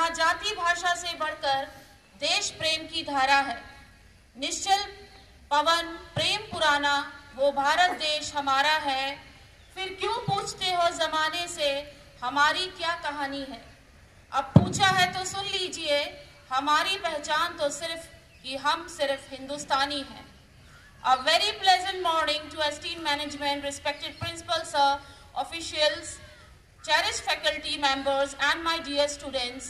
जहां जाति भाषा से बढ़कर देश प्रेम की धारा है। निश्चल पवन प्रेम पुराना, वो भारत देश हमारा है। फिर क्यों पूछते हो जमाने से हमारी क्या कहानी है। अब पूछा है तो सुन लीजिए, हमारी पहचान तो सिर्फ कि हम सिर्फ हिंदुस्तानी हैं। A very pleasant morning to esteemed management, respected principal sir, officials, cherished faculty members and my dear students.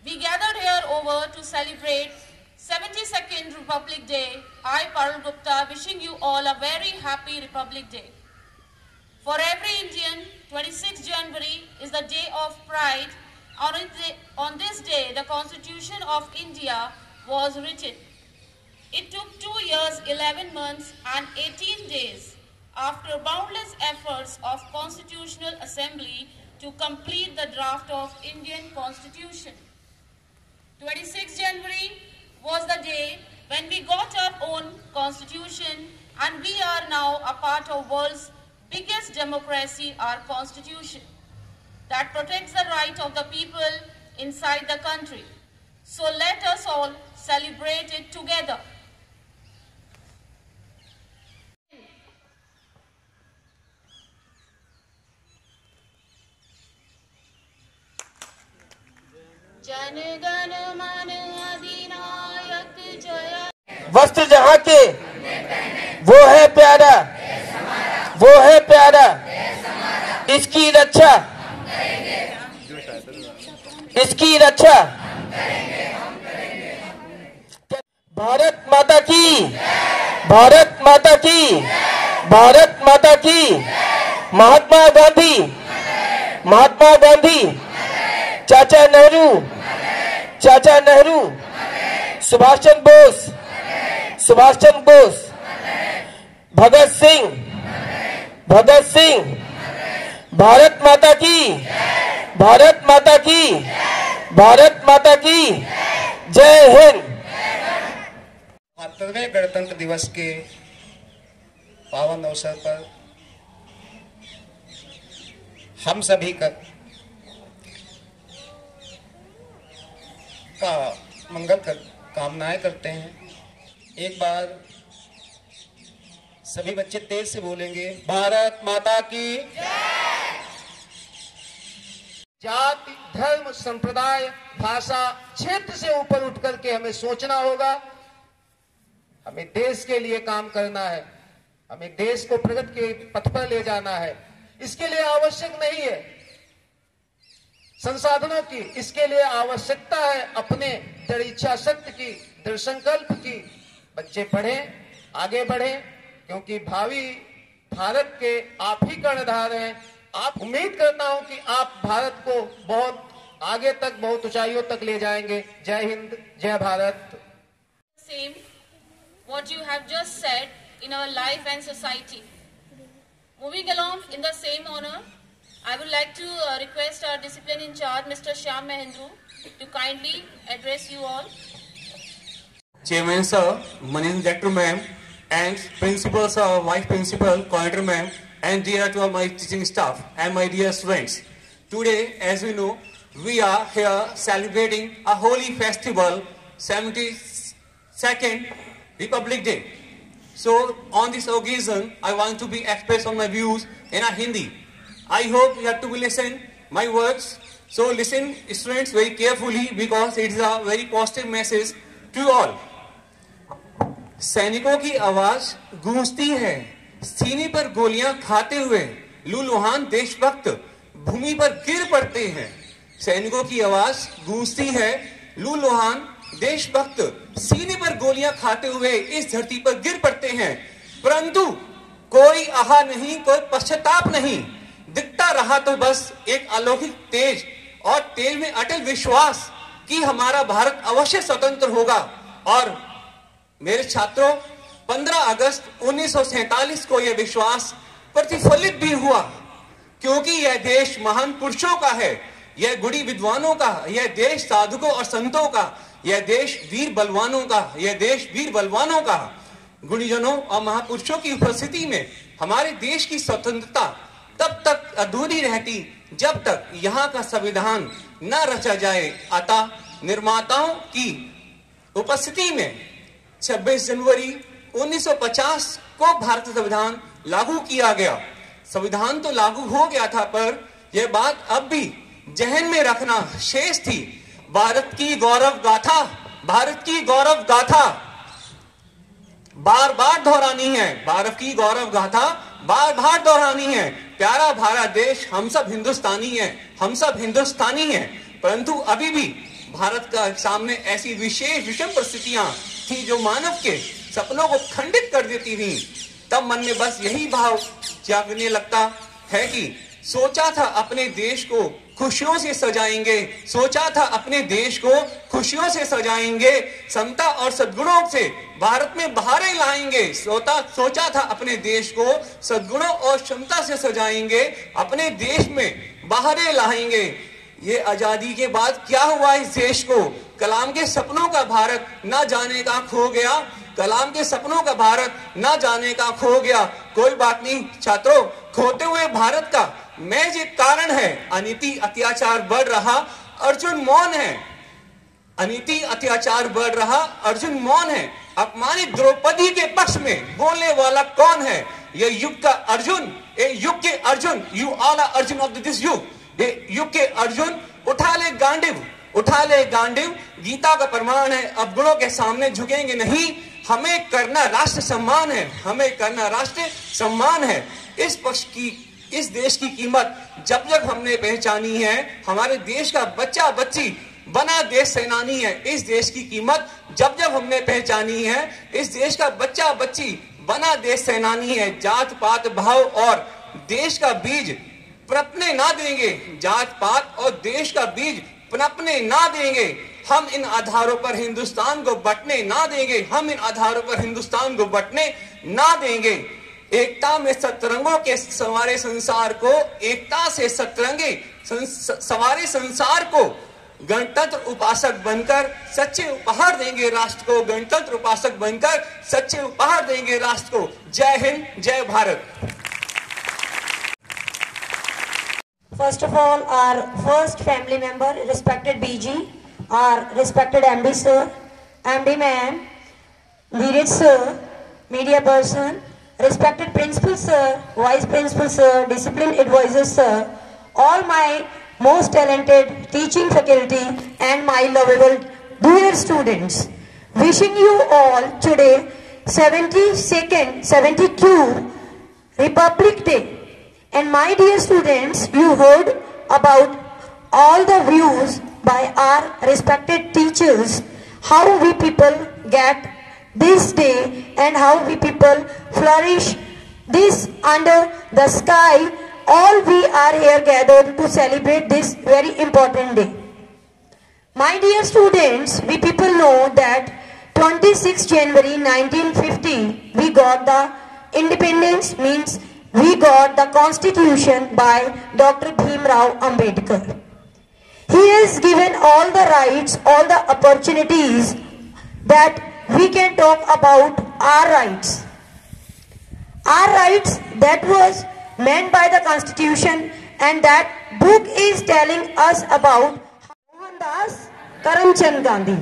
We gathered here over to celebrate 72nd Republic Day. I, Parul Gupta, wishing you all a very happy Republic Day. For every Indian, 26th January is the day of pride. On this day, the Constitution of India was written. It took 2 years, 11 months and 18 days after boundless efforts of Constitutional Assembly to complete the draft of Indian Constitution. 26th January was the day when we got our own Constitution, and we are now a part of world's biggest democracy, our Constitution, that protects the right of the people inside the country. So let us all celebrate it together. Jana Gana मन अधिनायक जय। वस्त्र जहाँ के वो है प्यारा, वो है प्यारा, इसकी रक्षा, इसकी रक्षा। भारत माता की, भारत माता की, भारत माता की। महात्मा गांधी, महात्मा गांधी, चाचा नेहरू, चाचा नेहरू, सुभाष चंद्र बोस, सुभाष चंद्र बोस, भगत सिंह, भगत सिंह। भारत माता की, भारत माता की, भारत माता की। जय हिंद। 72वें गणतंत्र दिवस के पावन अवसर पर हम सभी का मंगल कामनाएं करते हैं। एक बार सभी बच्चे तेज से बोलेंगे, भारत माता की। जाति, धर्म, संप्रदाय, भाषा, क्षेत्र से ऊपर उठ करके हमें सोचना होगा। हमें देश के लिए काम करना है, हमें देश को प्रगति के पथ पर ले जाना है। इसके लिए आवश्यक नहीं है संसाधनों की, इसके लिए आवश्यकता है अपने दृढ़ इच्छा शक्ति की, दृढ़ संकल्प की। बच्चे पढ़ें, आगे बढ़ें, क्योंकि भावी भारत के आप ही कर्णधार हैं। आप उम्मीद करता हूं कि आप भारत को बहुत आगे तक, बहुत ऊंचाइयों तक ले जाएंगे। जय हिंद, जय Bharat. Same what you have just said in our life and society. Moving along in the same honor, I would like to request our discipline in charge, Mr. Shyam Mahendru, to kindly address you all. Chairman sir, Managing Director ma'am, and Principal sir, Vice Principal, Coordinator ma'am, and dear to all my teaching staff and my dear students. Today, as we know, we are here celebrating a holy festival, 72nd Republic Day. So, on this occasion, I want to be express on my views in a Hindi. I hope you have to listen my words. So listen, students, very carefully because it is a very positive message to all. सैनिकों की आवाज गूंजती है, सीने पर गोलियां खाते हुए लूलुहान देशभक्त भूमि पर गिर पड़ते हैं। सैनिकों की आवाज गूंजती है, लूलुहान देशभक्त सीने पर गोलियां खाते हुए इस धरती पर गिर पड़ते हैं, परंतु कोई आहा नहीं, कोई पश्चाताप नहीं। दिखता रहा तो बस एक अलौकिक तेज, और तेज में अटल विश्वास कि हमारा भारत अवश्य स्वतंत्र होगा। और मेरे छात्रों, 15 अगस्त 1947 को यह विश्वास प्रतिफलित भी हुआ, क्योंकि यह देश महान पुरुषों का है, यह गुणी विद्वानों का, यह देश साधुकों और संतों का, यह देश वीर बलवानों का, यह देश वीर बलवानों का। गुणीजनों और महापुरुषों की उपस्थिति में हमारे देश की स्वतंत्रता तब तक अधूरी रहती जब तक यहाँ का संविधान न रचा जाए। अतः निर्माताओं की उपस्थिति में 26 जनवरी 1950 को भारतीय संविधान लागू किया गया। संविधान तो लागू हो गया था, पर यह बात अब भी जहन में रखना शेष थी। भारत की गौरव गाथा, भारत की गौरव गाथा बार बार दोहरानी है। भारत की गौरव गाथा बार बार दोहरानी है। प्यारा भारत देश, हम सब हिंदुस्तानी हैं, हम सब हिंदुस्तानी हैं। परंतु अभी भी भारत का सामने ऐसी विशेष विषम परिस्थितियां थी जो मानव के सपनों को खंडित कर देती थी। तब मन में बस यही भाव जागने लगता है कि सोचा था अपने देश को खुशियों से सजाएंगे, सोचा था अपने देश को खुशियों से सजाएंगे, समता और सद्गुणों से भारत में बहारें लाएंगे। सोचा था अपने देश को सद्गुणों और क्षमता से सजाएंगे, अपने देश में बहारें लाएंगे। ये आजादी के बाद क्या हुआ इस देश को? कलाम के सपनों का भारत ना जाने का खो गया, कलाम के सपनों का भारत ना जाने का खो गया। कोई बात नहीं छात्रों, खोते हुए भारत का महज एक कारण है, अनीति अत्याचार बढ़ रहा, अर्जुन मौन है। अनीति अत्याचार बढ़ रहा, अर्जुन मौन है। अपमानित द्रौपदी के पक्ष में बोलने वाला कौन है? ये युग का अर्जुन, ये युग के Arjun, you all are Arjun of this yug. ये युग के अर्जुन उठा ले गांडीव, उठा ले गांडीव। गीता का प्रमाण है, अवगुणों के सामने झुकेंगे नहीं। हमें करना राष्ट्र सम्मान है, हमें करना राष्ट्र सम्मान है। इस पक्ष की, इस देश की कीमत जब जब हमने पहचानी है, हमारे देश का बच्चा बच्ची बना देश सेनानी है। इस देश की कीमत जब जब हमने पहचानी है, इस देश का बच्चा बच्ची बना देश सेनानी है। जात पात भाव और देश का बीज पनपने ना देंगे, जात पात और देश का बीज पनपने ना देंगे। हम इन आधारों पर हिंदुस्तान को बंटने ना देंगे, हम इन आधारों पर हिंदुस्तान को बंटने ना देंगे। एकता में सतरंगों के संवारे संसार को, एकता से सतरंगे संवारे संसार को गणतंत्र उपासक बनकर सच्चे उपहार देंगे राष्ट्र को, गणतंत्र उपासक बनकर सच्चे उपहार देंगे राष्ट्र को। जय हिंद, जय Bharat. First of all, our first family member, respected BG, our respected MD sir, MD ma'am, Dheeraj sir, media person, respected principal sir, vice principal sir, discipline advisor sir, all my most talented teaching faculty and my lovable dear students. Wishing you all today 72 Republic Day. And my dear students, you heard about all the views by our respected teachers, how we people get this day and how we people flourish this under the sky. All we are here gathered to celebrate this very important day. My dear students, we people know that 26 January 1950 we got the independence, means we got the constitution by Dr. Bhimrao Ambedkar. He has given all the rights, all the opportunities that we can talk about our rights. Our rights that was meant by the constitution, and that book is telling us about Mohandas Karamchand Gandhi.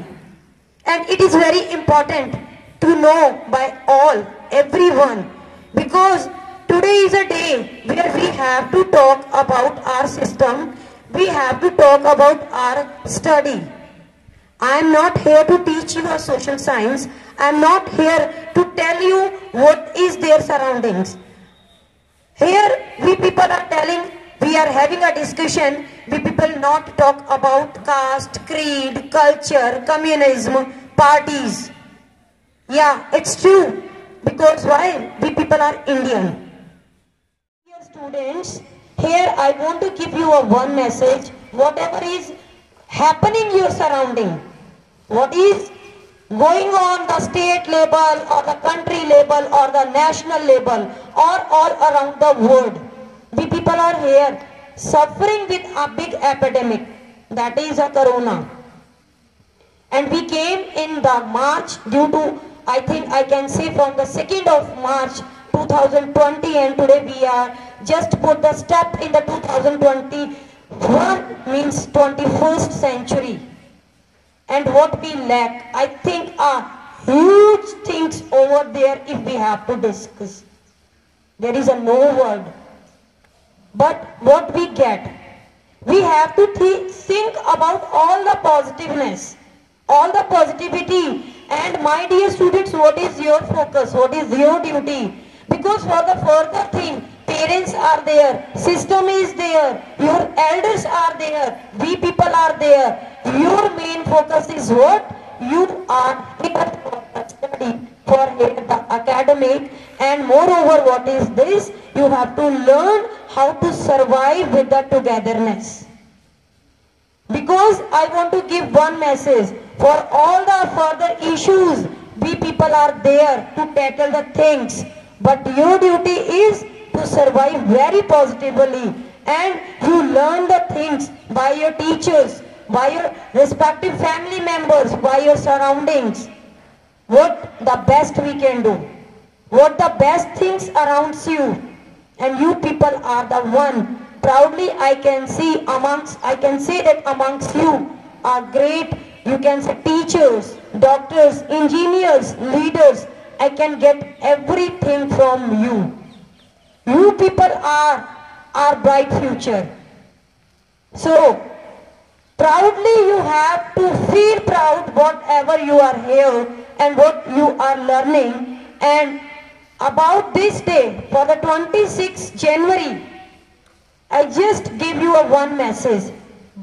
And it is very important to know by all, everyone, because today is a day where we have to talk about our system, we have to talk about our study. I am not here to teach you a social science, I am not here to tell you what is their surroundings. Here we people are telling, we are having a discussion, we people not talk about caste, creed, culture, communism, parties. Yeah, it's true, because why? We people are Indian. Students, here I want to give you a one message. Whatever is happening your surrounding, what is going on the state level or the country level or the national level or all around the world, we people are here suffering with a big epidemic, that is a corona. And we came in the March due to, I think I can say from the 2nd of March 2020, and today we are just put the step in the 2021 means 21st century. And what we lack, I think, are huge things over there if we have to discuss. There is a no word. But what we get, we have to think about all the positiveness, all the positivity. And my dear students, what is your focus? What is your duty? Because for the further thing, parents are there, system is there, your elders are there, we people are there. Your main focus is what? You are here for the study, for here the academic, and moreover what is this? You have to learn how to survive with the togetherness. Because I want to give one message, for all the further issues, we people are there to tackle the things, but your duty is to survive very positively, and you learn the things by your teachers, by your respective family members, by your surroundings, what the best we can do, what the best things around you, and you people are the one. Proudly I can say that amongst you are great, you can say teachers, doctors, engineers, leaders. I can get everything from you. You people are our bright future. So proudly you have to feel proud whatever you are here and what you are learning. And about this day, for the 26th January, I just give you a one message.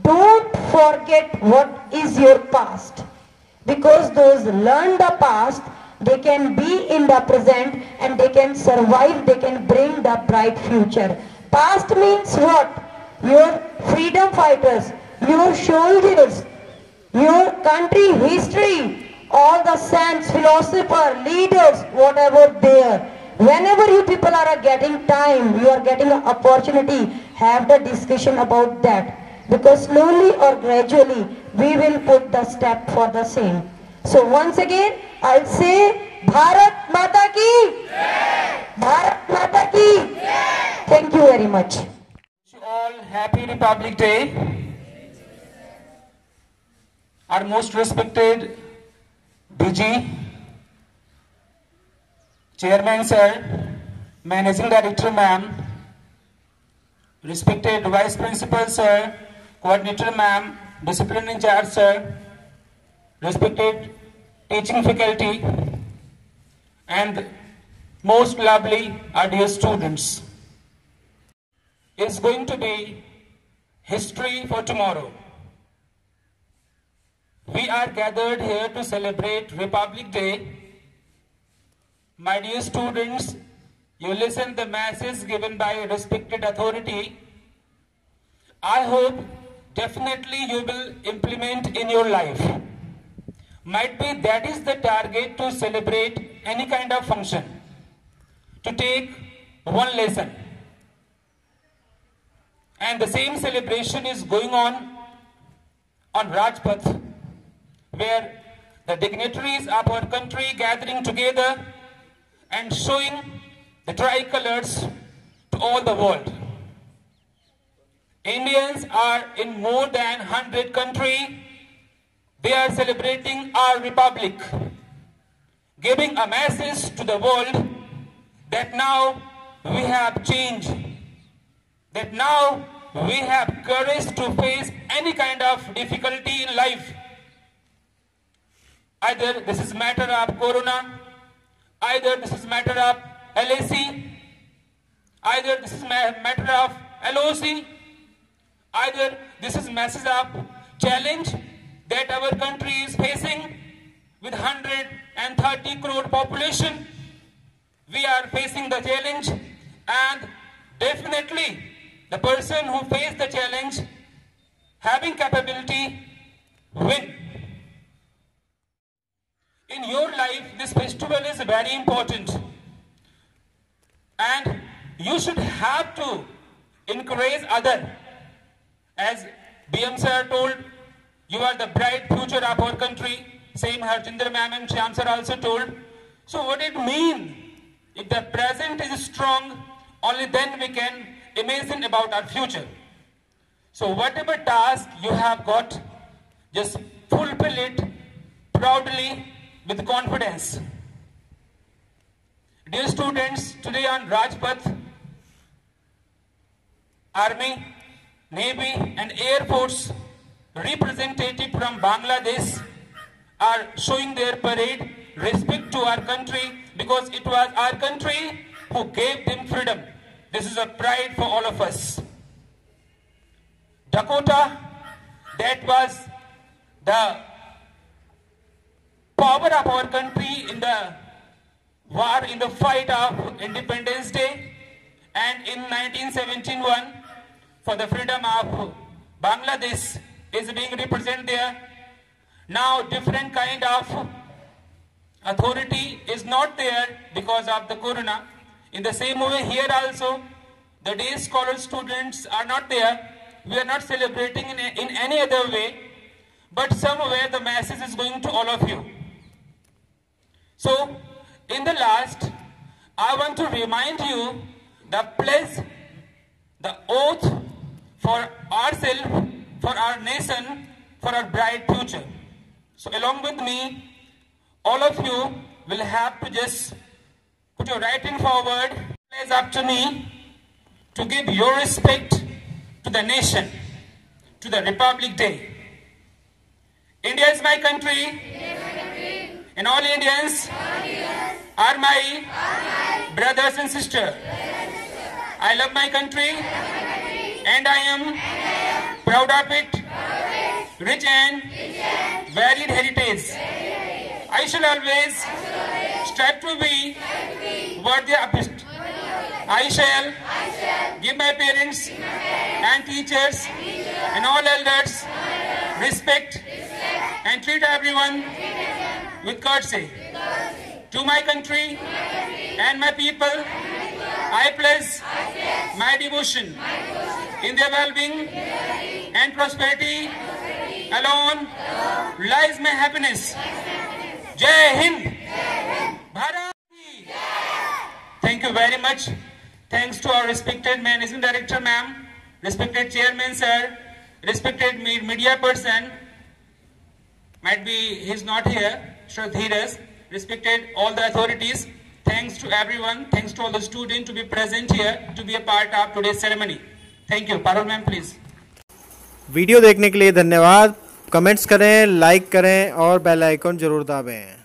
Don't forget what is your past. Because those learn the past, they can be in the present and they can survive, they can bring the bright future. Past means what? Your freedom fighters, your soldiers, your country history, all the saints, philosophers, leaders, whatever there. Whenever you people are getting time, you are getting an opportunity, have the discussion about that. Because slowly or gradually, we will put the step for the same. So once again, I'll say, Bharat Mata Ki! Bharat Mata Ki! Thank you very much. Wish you all happy Republic Day. Our most respected DG, Chairman Sir, Managing Director Ma'am, respected Vice Principal Sir, Coordinator Ma'am, Discipline in Charge Sir, respected teaching faculty, and most lovely our dear students. It's going to be history for tomorrow. We are gathered here to celebrate Republic Day. My dear students, you listen the message given by a respected authority. I hope definitely you will implement in your life. Might be that is the target to celebrate any kind of function. To take one lesson. And the same celebration is going on Rajpath, where the dignitaries of our country gathering together and showing the tricolors to all the world. Indians are in more than 100 countries. They are celebrating our republic, giving a message to the world that now we have changed, that now we have courage to face any kind of difficulty in life. Either this is matter of corona, either this is matter of LAC, either this is matter of LOC, either this is message of challenge that our country is facing with 130 crore population. We are facing the challenge, and definitely the person who faced the challenge having capability win. In your life, this festival is very important, and you should have to encourage others. As BM sir told, you are the bright future of our country. Same Harjinder ma'am and Shyam sir also told. So what it means? If the present is strong, only then we can imagine about our future. So whatever task you have got, just fulfill it proudly with confidence. Dear students, today on Rajpath, Army, Navy and Air Force representative from Bangladesh are showing their parade, respect to our country, because it was our country who gave them freedom. This is a pride for all of us. Dakota, that was the power of our country in the war, in the fight of Independence Day, and in 1971 for the freedom of Bangladesh is being represented there. Now different kind of authority is not there because of the corona. In the same way here also, the day scholar students are not there. We are not celebrating in any other way, but somewhere the message is going to all of you. So in the last, I want to remind you the pledge, the oath for ourselves, for our nation, for our bright future. So along with me, all of you will have to just put your right hand forward, pledge after me to give your respect to the nation, to the Republic Day. India is my country, and all Indians are my brothers and sisters. I love my country, and I am proud of it, rich and varied heritage. I shall always strive to be worthy of it. I shall give my parents and teachers and all elders respect and treat everyone with courtesy. To my country and my people, I pledge my devotion in their well-being and prosperity. Alone lies my happiness. Jai Hind! Bharat! Thank you very much. Thanks to our respected Managing Director ma'am, respected Chairman sir, respected media person, might be he's not here, Shri Dheeraj, respected all the authorities. Thanks to everyone, thanks to all the students to be present here, to be a part of today's ceremony. Thank you. Parul ma'am, please. Video देखने के लिए धन्यवाद। Comments करें, like करें और bell icon जरूर दबाएं।